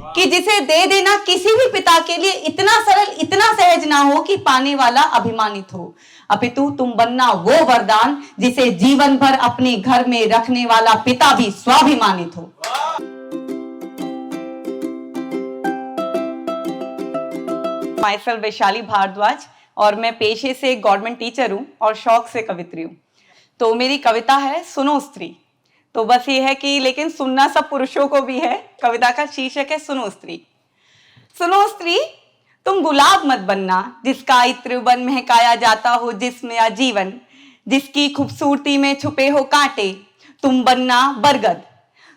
कि जिसे दे देना किसी भी पिता के लिए इतना सरल, इतना सहज ना हो कि पाने वाला अभिमानित हो, अपितु तुम बनना वो वरदान जिसे जीवन भर अपने घर में रखने वाला पिता भी स्वाभिमानित हो। माइसेल्फ वैशाली भारद्वाज और मैं पेशे से गवर्नमेंट टीचर हूँ और शौक से कवित्री हूँ। तो मेरी कविता है सुनो स्त्री। तो बस ये है कि लेकिन सुनना सब पुरुषों को भी है। कविता का शीर्षक है सुनो स्त्री। सुनो स्त्री, तुम गुलाब मत बनना जिसका इत्र बन महकाया जाता हो जिस्म या जीवन, जिसकी खूबसूरती में छुपे हो कांटे। तुम बनना बरगद,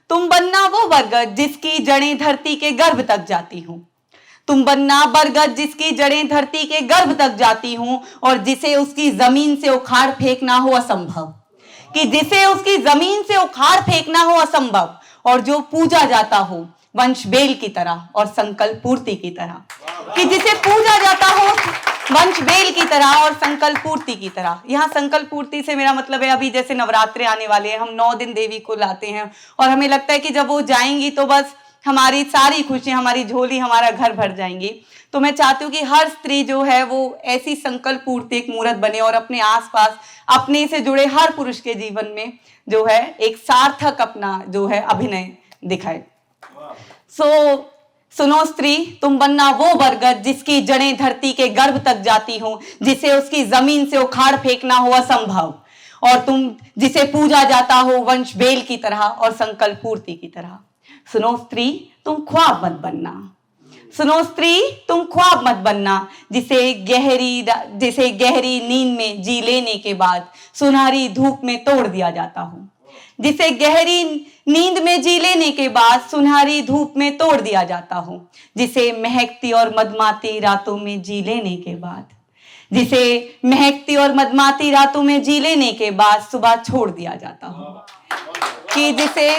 तुम बनना वो बरगद जिसकी जड़ें धरती के गर्भ तक जाती हूँ। तुम बनना बरगद जिसकी जड़ें धरती के गर्भ तक जाती हूं और जिसे उसकी जमीन से उखाड़ फेंकना हो असंभव, कि जिसे उसकी जमीन से उखाड़ फेंकना हो असंभव, और जो पूजा जाता हो वंश बेल की तरह और संकल्प पूर्ति की तरह, कि जिसे पूजा जाता हो वंश बेल की तरह और संकल्प पूर्ति की तरह। यहाँ संकल्प पूर्ति से मेरा मतलब है अभी जैसे नवरात्रे आने वाले हैं, हम 9 दिन देवी को लाते हैं और हमें लगता है कि जब वो जाएंगी तो बस हमारी सारी खुशियां, हमारी झोली, हमारा घर भर जाएंगी। तो मैं चाहती हूँ कि हर स्त्री जो है वो ऐसी संकल्प पूर्ति एक मूर्त बने और अपने आसपास अपने से जुड़े हर पुरुष के जीवन में जो है एक सार्थक अपना जो है अभिनय दिखाए। सुनो स्त्री, तुम बनना वो बरगद जिसकी जड़ें धरती के गर्भ तक जाती हों, जिसे उसकी जमीन से उखाड़ फेंकना हो असंभव, और तुम जिसे पूजा जाता हो वंश बेल की तरह और संकल्प पूर्ति की तरह। सुनो स्त्री, तुम ख्वाब मत बनना। सुनो स्त्री, तुम ख्वाब मत बनना जिसे गहरी नींद में जी लेने के बाद सुनहरी धूप में तोड़ दिया जाता हो, जिसे गहरी नींद में जी लेने के बाद सुनहरी धूप में तोड़ दिया जाता हो, जिसे महकती और मदमाती रातों में जी लेने के बाद, जिसे महकती और मदमाती रातों में जी लेने के बाद सुबह छोड़ दिया जाता हो, कि जिसे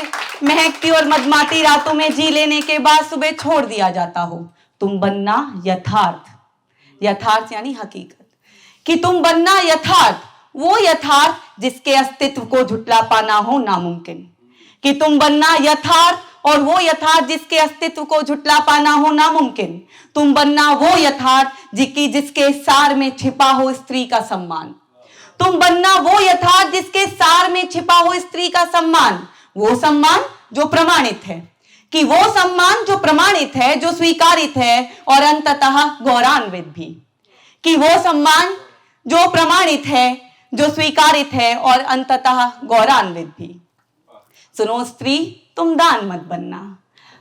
महकती और मदमाती रातों में जी लेने के बाद सुबह छोड़ दिया जाता हो। तुम बनना यथार्थ, यथार्थ यानी हकीकत, कि तुम बनना यथार्थ, वो यथार्थ जिसके अस्तित्व को झुटला पाना हो नामुमकिन, कि तुम बनना यथार्थ और वो यथार्थ जिसके अस्तित्व को झुटला पाना हो नामुमकिन। तुम बनना वो यथार्थ जिसके सार में छिपा हो स्त्री का सम्मान। तुम बनना वो यथार्थ जिसके सार में छिपा हो स्त्री का सम्मान, वो सम्मान जो प्रमाणित है, कि वो सम्मान जो प्रमाणित है, जो स्वीकारित है और अंततः गौरवान्वित भी, कि वो सम्मान जो प्रमाणित है, जो स्वीकारित है और अंततः गौरवान्वित भी। सुनो स्त्री, तुम दान मत बनना।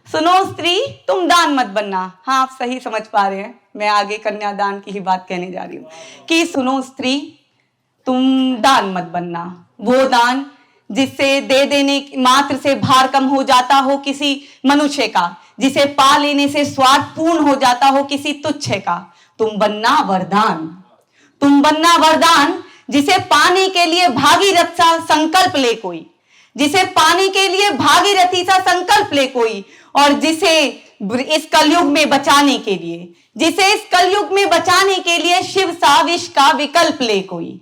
सुनो स्त्री, तुम दान मत बनना। हाँ, आप सही समझ पा रहे हैं, मैं आगे कन्यादान की ही बात कहने जा रही हूँ कि सुनो स्त्री, तुम दान मत बनना, वो दान जिससे दे देने मात्र से भार कम हो जाता हो किसी मनुष्य का, जिसे पा लेने से स्वार्थ पूर्ण हो जाता हो किसी तुच्छ का। तुम बनना वरदान, तुम बनना वरदान जिसे पाने के लिए भागीरथ सा संकल्प ले कोई, जिसे पाने के लिए भागीरथी सा संकल्प ले कोई, और जिसे इस कलयुग में बचाने के लिए, जिसे इस कलयुग में बचाने के लिए शिव सा विष का विकल्प ले कोई,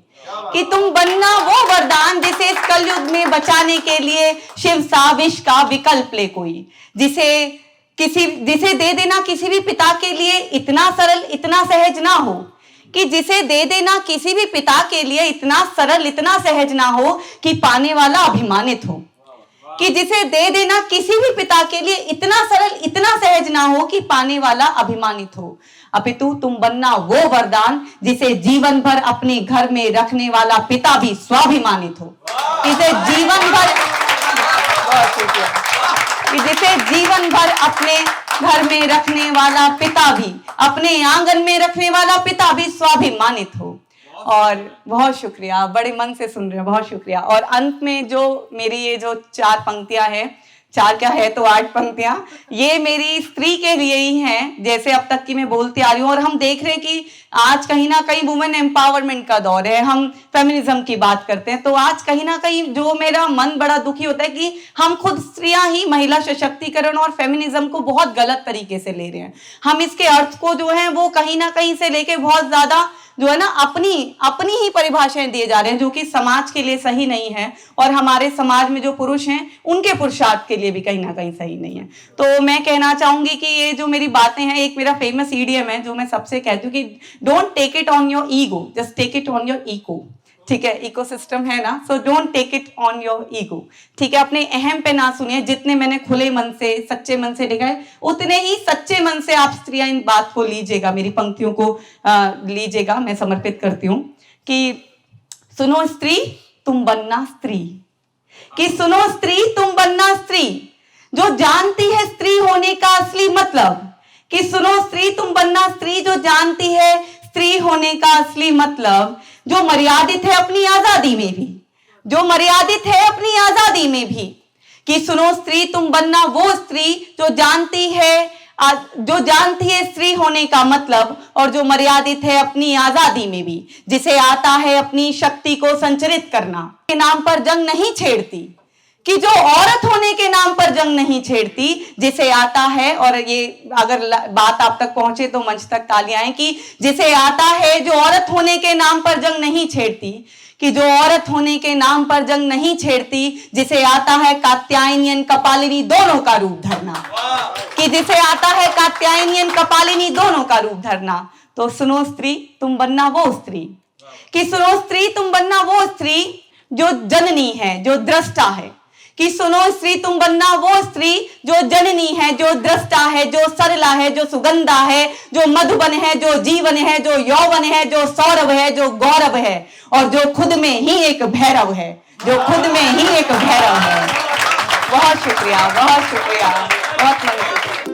कि तुम बनना वो वरदान जिसे इस कलयुग में बचाने के लिए शिव सा विष का विकल्प ले कोई, जिसे दे देना किसी भी पिता के लिए इतना सरल, इतना सहज ना हो, कि जिसे दे देना किसी भी पिता के लिए इतना सरल, इतना सहज ना हो कि पाने वाला अभिमानित हो, कि जिसे दे देना किसी भी पिता के लिए इतना सरल, इतना सहज ना हो कि पाने वाला अभिमानित हो, अपितु तुम बनना वो वरदान जिसे जीवन भर अपने घर में रखने वाला पिता भी स्वाभिमानित हो, जिसे जीवन भर अपने घर में रखने वाला पिता भी, अपने आंगन में रखने वाला पिता भी स्वाभिमानित हो। और बहुत शुक्रिया, बड़े मन से सुन रहे हो, बहुत शुक्रिया। और अंत में जो मेरी ये जो 4 पंक्तियां हैं, 4 क्या है तो 8 पंक्तियां, ये मेरी स्त्री के लिए ही हैं, जैसे अब तक की मैं बोलती आ रही हूँ। और हम देख रहे हैं कि आज कहीं ना कहीं वुमेन एम्पावरमेंट का दौर है, हम फेमिनिज्म की बात करते हैं, तो आज कहीं ना कहीं जो मेरा मन बड़ा दुखी होता है कि हम खुद स्त्रियां ही महिला सशक्तिकरण और फेमिनिज्म को बहुत गलत तरीके से ले रहे हैं। हम इसके अर्थ को जो है वो कहीं ना कहीं से लेके बहुत ज्यादा जो है ना अपनी अपनी ही परिभाषाएं दिए जा रहे हैं, जो कि समाज के लिए सही नहीं है और हमारे समाज में जो पुरुष हैं उनके पुरुषार्थ के लिए भी कहीं ना कहीं सही नहीं है। तो मैं कहना चाहूंगी कि ये जो मेरी बातें हैं, एक मेरा फेमस ईडीएम है जो मैं सबसे कहती हूँ कि don't take it on your ego, just take it on your eco. ठीक है, इकोसिस्टम है ना, so don't take it on your ego. ठीक है, अपने अहम पे ना सुनिए। जितने मैंने खुले मन से सच्चे मन से देखा है, उतने ही सच्चे मन से आप स्त्रियां इन बात को लीजिएगा, मेरी पंक्तियों को लीजिएगा। मैं समर्पित करती हूँ कि सुनो स्त्री तुम बनना स्त्री, कि सुनो स्त्री तुम बनना स्त्री जो जानती है स्त्री होने का असली मतलब, कि सुनो स्त्री तुम बनना स्त्री जो जानती है स्त्री होने का असली मतलब, जो मर्यादित है अपनी आजादी में भी, जो मर्यादित है अपनी आजादी में भी। कि सुनो स्त्री तुम बनना वो स्त्री जो जानती है स्त्री होने का मतलब, और जो मर्यादित है अपनी आजादी में भी, जिसे आता है अपनी शक्ति को संचरित करना, के नाम पर जंग नहीं छेड़ती, कि जो औरत होने के नाम पर जंग नहीं छेड़ती, जिसे आता है, और ये अगर बात आप तक पहुंचे तो मंच तक तालियां आए, कि जिसे आता है जो औरत होने के नाम पर जंग नहीं छेड़ती, कि जो औरत होने के नाम पर जंग नहीं छेड़ती, जिसे आता है कात्यायनी कपालिनी दोनों का रूप धरना, कि जिसे आता है कात्यायनी कपालिनी दोनों का रूप धरना। तो सुनो स्त्री तुम बनना वो स्त्री, कि सुनो स्त्री तुम बनना वो स्त्री जो जननी है, जो दृष्टा है, कि सुनो स्त्री तुम बनना वो स्त्री जो जननी है, जो दृष्टा है, जो सरला है, जो सुगंधा है, जो मधुबन है, जो जीवन है, जो यौवन है, जो सौरभ है, जो गौरव है, और जो खुद में ही एक भैरव है, जो खुद में ही एक भैरव है। बहुत शुक्रिया, बहुत शुक्रिया, बहुत मन।